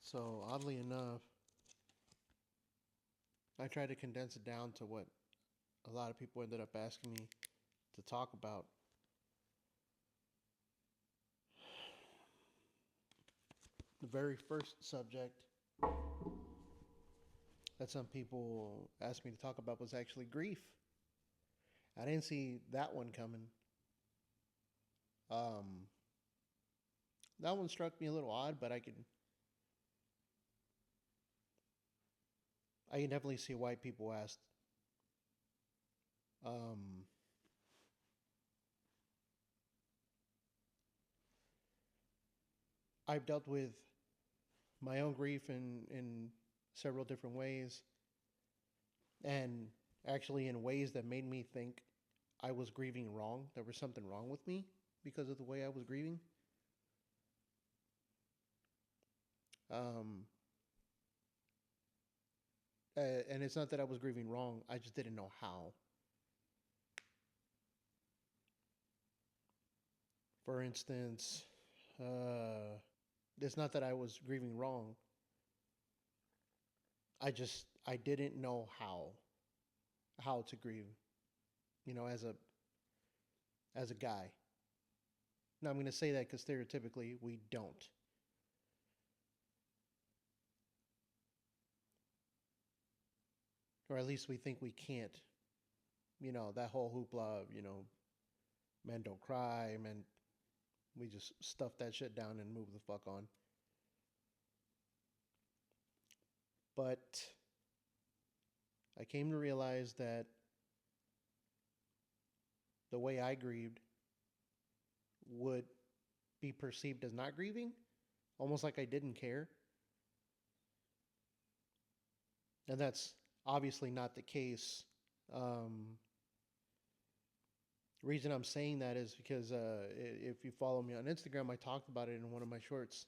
So, oddly enough, I tried to condense it down to what a lot of people ended up asking me to talk about. The very first subject that some people asked me to talk about was actually grief. I didn't see that one coming. Um, that one struck me a little odd, but I can definitely see why people asked. Um, I've dealt with my own grief in several different ways, and actually in ways that made me think I was grieving wrong. There was something wrong with me because of the way I was grieving. Um, and it's not that I was grieving wrong. I just didn't know how. For instance, uh, it's not that I was grieving wrong. I didn't know how to grieve. You know, as a guy. Now I'm going to say that because stereotypically we don't, or at least we think we can't. You know, that whole hoopla of men don't cry, men we just stuff that shit down and move the fuck on. But I came to realize that the way I grieved would be perceived as not grieving, almost like I didn't care. And that's obviously not the case. Um, reason I'm saying that is because if you follow me on Instagram, I talked about it in one of my shorts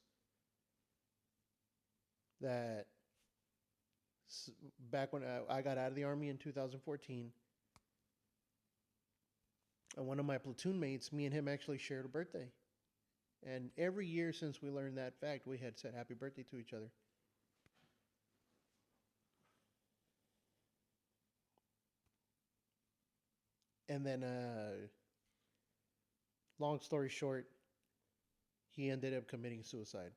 that back when I got out of the army in 2014, and one of my platoon mates, me and him actually shared a birthday. And every year since we learned that fact, we had said happy birthday to each other. And then, long story short, he ended up committing suicide.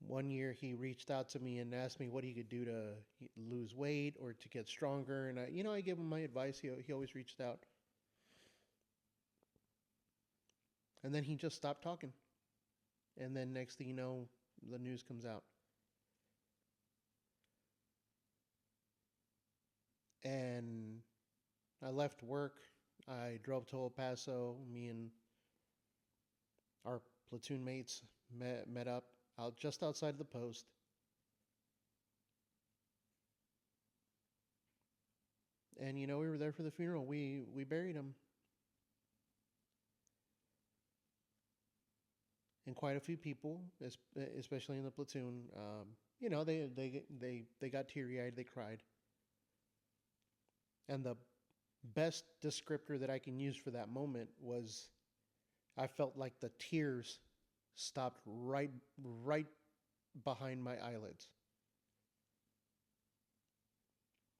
One year, he reached out to me and asked me what he could do to lose weight or to get stronger. And I gave him my advice. He always reached out. And then he just stopped talking. And then next thing you know, the news comes out. And I left work. I drove to El Paso. Me and our platoon mates met up out just outside the post. And we were there for the funeral. We buried him. And quite a few people, especially in the platoon, they got teary eyed. They cried. And the best descriptor that I can use for that moment was I felt like the tears stopped right behind my eyelids,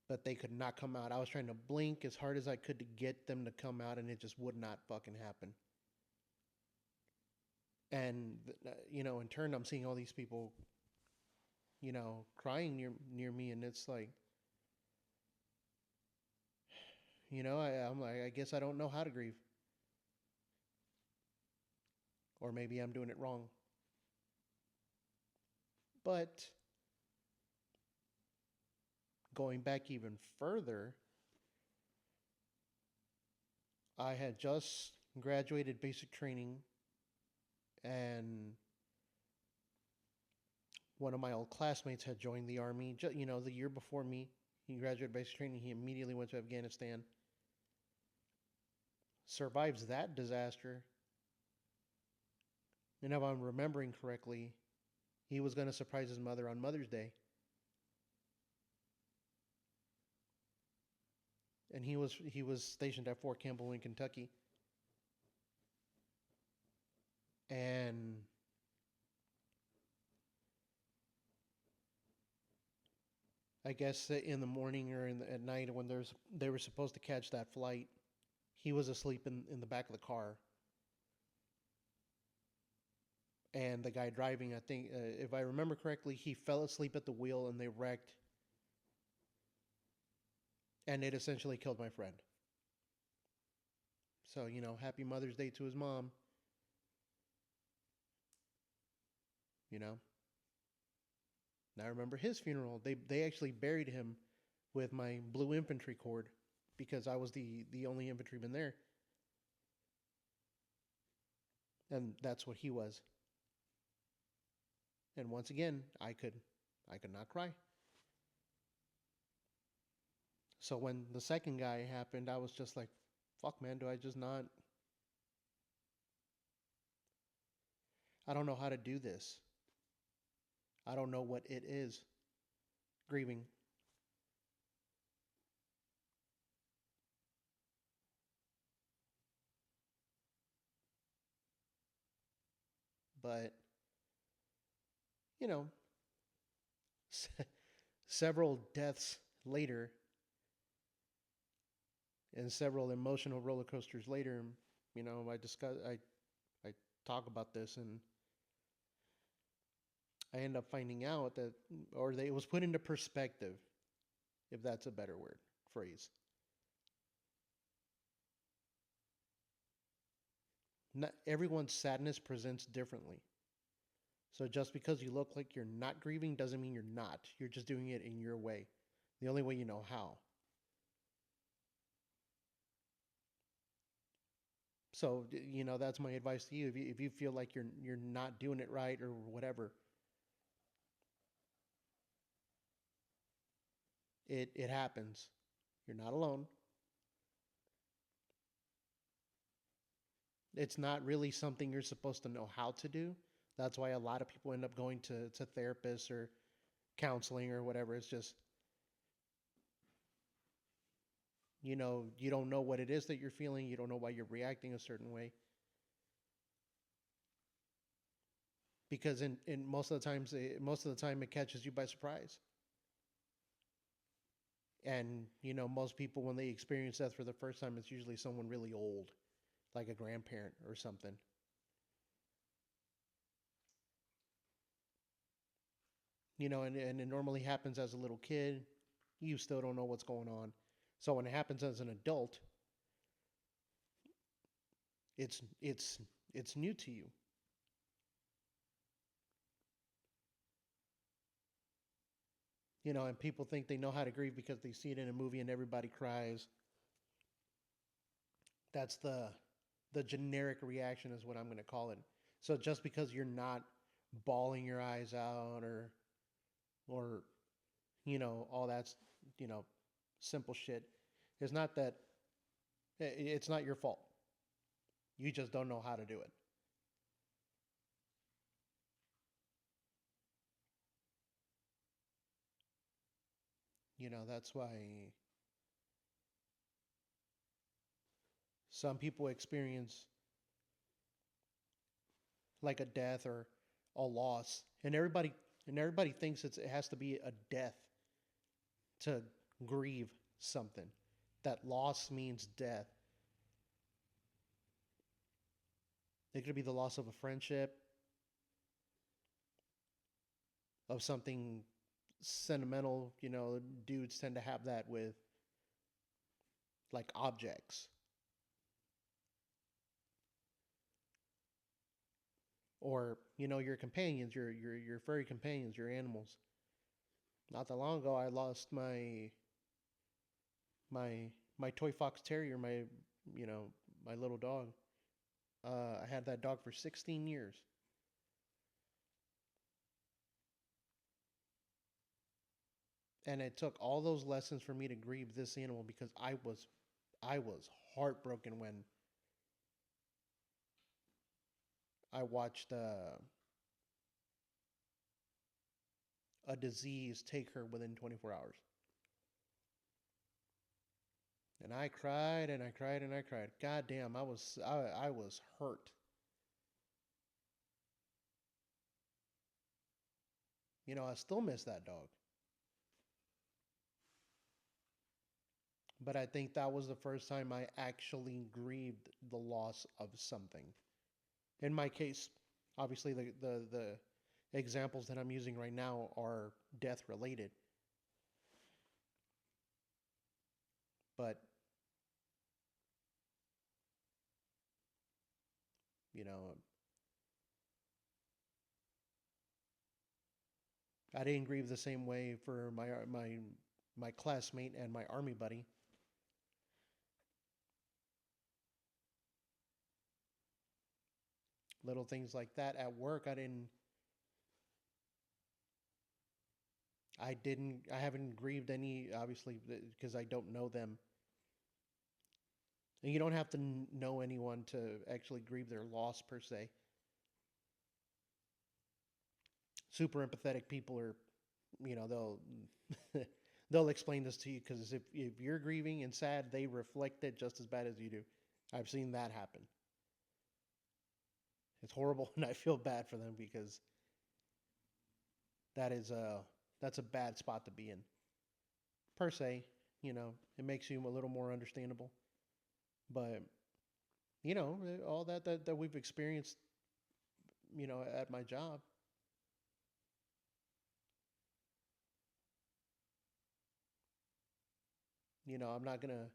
but they could not come out. I was trying to blink as hard as I could to get them to come out, and it just would not fucking happen. And in turn, I'm seeing all these people, crying near me, and it's like, I'm like, I guess I don't know how to grieve, or maybe I'm doing it wrong. But going back even further, I had just graduated basic training, and one of my old classmates had joined the army. The year before me, he graduated basic training. He immediately went to Afghanistan. Survives that disaster, and if I'm remembering correctly, He was going to surprise his mother on Mother's Day, and he was stationed at Fort Campbell in Kentucky. And I guess in the morning or at night when they were supposed to catch that flight, he was asleep in the back of the car. And the guy driving, I think, if I remember correctly, he fell asleep at the wheel and they wrecked. And it essentially killed my friend. So, happy Mother's Day to his mom. You know, and I remember his funeral. They actually buried him with my blue infantry cord because I was the only infantryman there, and that's what he was. And once again, I could not cry. So when the second guy happened, I was just like, "Fuck, man, do I just not? I don't know how to do this. I don't know what it is, grieving." But you know, several deaths later and several emotional roller coasters later, I talk about this, and I end up finding out that, it was put into perspective, if that's a better word phrase. Not everyone's sadness presents differently. So just because you look like you're not grieving doesn't mean you're not. You're just doing it in your way, the only way you know how. So that's my advice to you. If you feel like you're not doing it right or whatever, it happens. You're not alone. It's not really something you're supposed to know how to do. That's why a lot of people end up going to therapists or counseling or whatever. It's just, you don't know what it is that you're feeling. You don't know why you're reacting a certain way. Because in most of the time, it catches you by surprise. And, most people, when they experience death for the first time, it's usually someone really old, like a grandparent or something. And it normally happens as a little kid. You still don't know what's going on. So when it happens as an adult, it's new to you. And people think they know how to grieve because they see it in a movie and everybody cries. That's the generic reaction is what I'm going to call it. So just because you're not bawling your eyes out or all that's you know simple shit, it's not that it's not your fault. You just don't know how to do it. That's why some people experience like a death or a loss, and everybody thinks it has to be a death to grieve something. That loss means death. It could be the loss of a friendship, of something sentimental. Dudes tend to have that with like objects, or your companions, your furry companions, your animals. Not that long ago, I lost my my toy fox terrier, you know my little dog. I had that dog for 16 years, and it took all those lessons for me to grieve this animal because I was heartbroken when I watched a disease take her within 24 hours. And I cried and I cried and I cried. God damn, I was hurt. You know, I still miss that dog. But I think that was the first time I actually grieved the loss of something. In my case, obviously the examples that I'm using right now are death related. But you know, I didn't grieve the same way for my classmate and my army buddy. Little things like that at work, I haven't grieved any, obviously, because I don't know them. And you don't have to know anyone to actually grieve their loss per se. Super empathetic people are, they'll they'll explain this to you because if you're grieving and sad, they reflect it just as bad as you do. I've seen that happen. It's horrible, and I feel bad for them because that is that's a bad spot to be in. Per se, it makes you a little more understandable. But all that we've experienced, at my job, I'm not gonna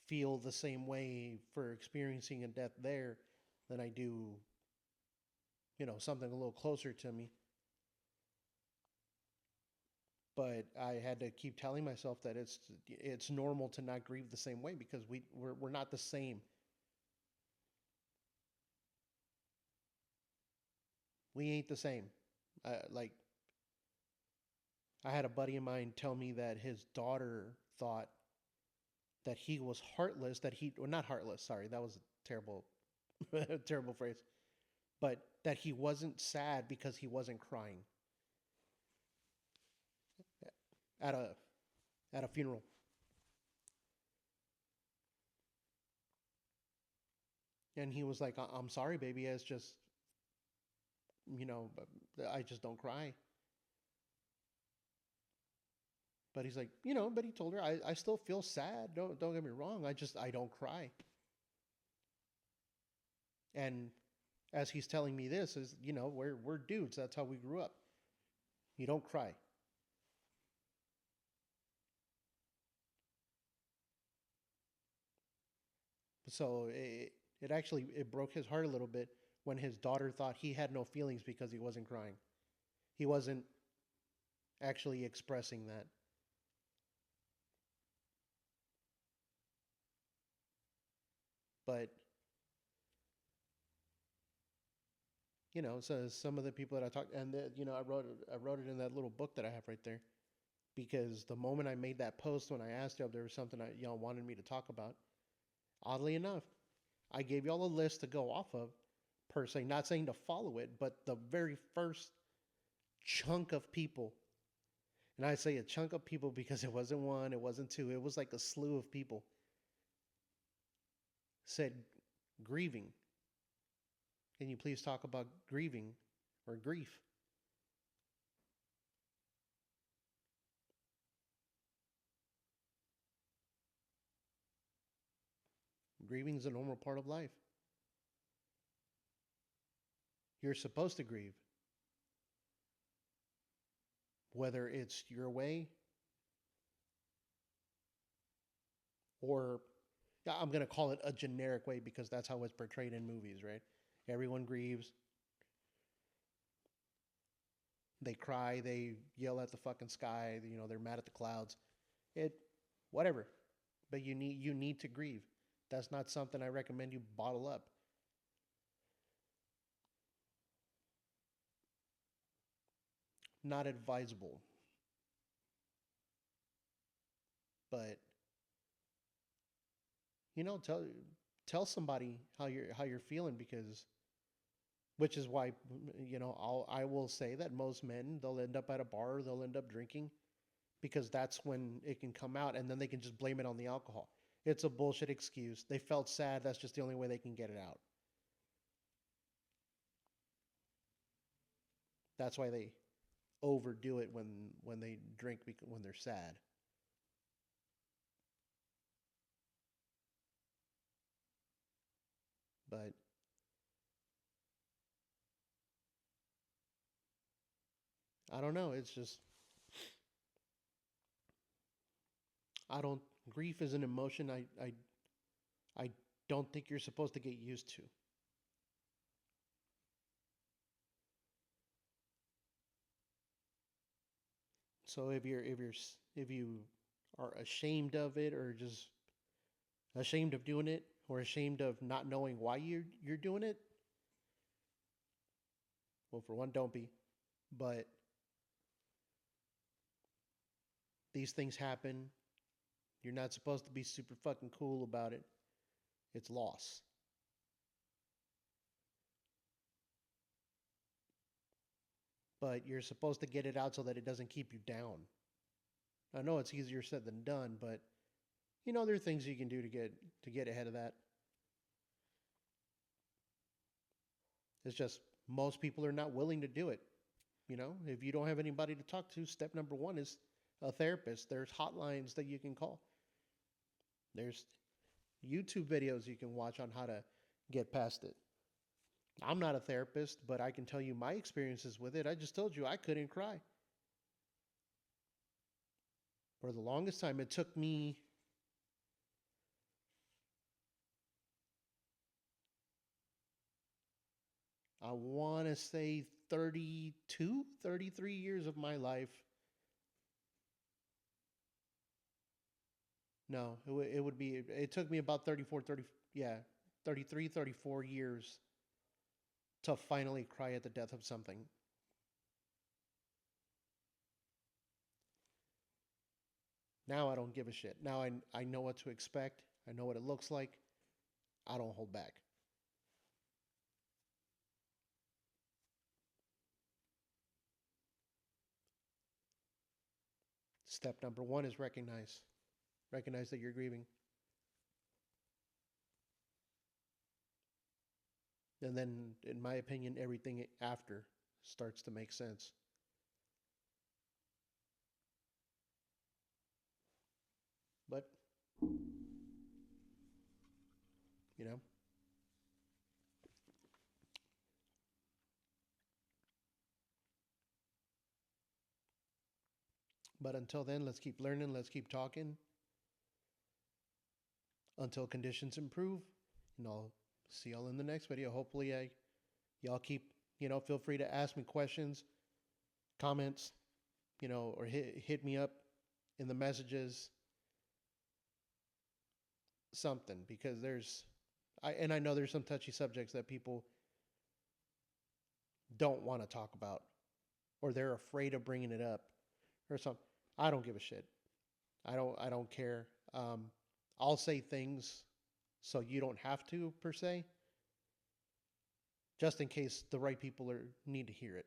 feel the same way for experiencing a death there than I do, something a little closer to me. But I had to keep telling myself that it's normal to not grieve the same way because we're not the same. We ain't the same. Like I had a buddy of mine tell me that his daughter thought that he was heartless. That he, well, not heartless. Sorry, that was a terrible, terrible phrase. But that he wasn't sad because he wasn't crying at a funeral. And he was like, "I'm sorry, baby. It's just, I just don't cry." But he's like, but he told her, I still feel sad. Don't get me wrong. I don't cry. And as he's telling me this, is we're dudes. That's how we grew up. You don't cry. So it actually it broke his heart a little bit when his daughter thought he had no feelings because he wasn't crying. He wasn't actually expressing that. But so some of the people that I talked, and I wrote it in that little book that I have right there, because the moment I made that post, when I asked y'all if there was something y'all wanted me to talk about, oddly enough, I gave y'all a list to go off of, per se, not saying to follow it, but the very first chunk of people, and I say a chunk of people because it wasn't one, it wasn't two, it was like a slew of people, said grieving. Can you please talk about grieving or grief? Grieving is a normal part of life. You're supposed to grieve, whether it's your way or, yeah, I'm going to call it a generic way because that's how it's portrayed in movies, right? Everyone grieves. They cry. They yell at the fucking sky. They're mad at the clouds. It, whatever. But you need to grieve. That's not something I recommend you bottle up. Not advisable. But tell somebody how you're feeling because which is why, I will say that most men, they'll end up at a bar, they'll end up drinking because that's when it can come out, and then they can just blame it on the alcohol. It's a bullshit excuse. They felt sad. That's just the only way they can get it out. That's why they overdo it when they drink when they're sad. But I don't know. It's just I don't. Grief is an emotion. I don't think you're supposed to get used to. So if you are ashamed of it, or just ashamed of doing it, or ashamed of not knowing why you're doing it, well, for one, don't be. But these things happen. You're not supposed to be super fucking cool about it. It's loss. But you're supposed to get it out so that it doesn't keep you down. I know it's easier said than done, but there are things you can do to get ahead of that. It's just most people are not willing to do it. If you don't have anybody to talk to, step number one is a therapist. There's hotlines that you can call. There's YouTube videos you can watch on how to get past it. I'm not a therapist, but I can tell you my experiences with it. I just told you I couldn't cry. For the longest time, it took me, I want to say 32, 33 years of my life. No, it would be, it took me about 34, 30, yeah, 33, 34 years to finally cry at the death of something. Now I don't give a shit. Now I know what to expect. I know what it looks like. I don't hold back. Step number one is recognize. Recognize that you're grieving. And then, in my opinion, everything after starts to make sense. But, you know, but until then, let's keep learning, let's keep talking until conditions improve. And I'll see y'all in the next video. Hopefully, y'all keep, feel free to ask me questions, comments, or hit me up in the messages, something, because I know there's some touchy subjects that people don't want to talk about, or they're afraid of bringing it up, or something. I don't give a shit. I don't care. I'll say things so you don't have to, per se, just in case the right people need to hear it.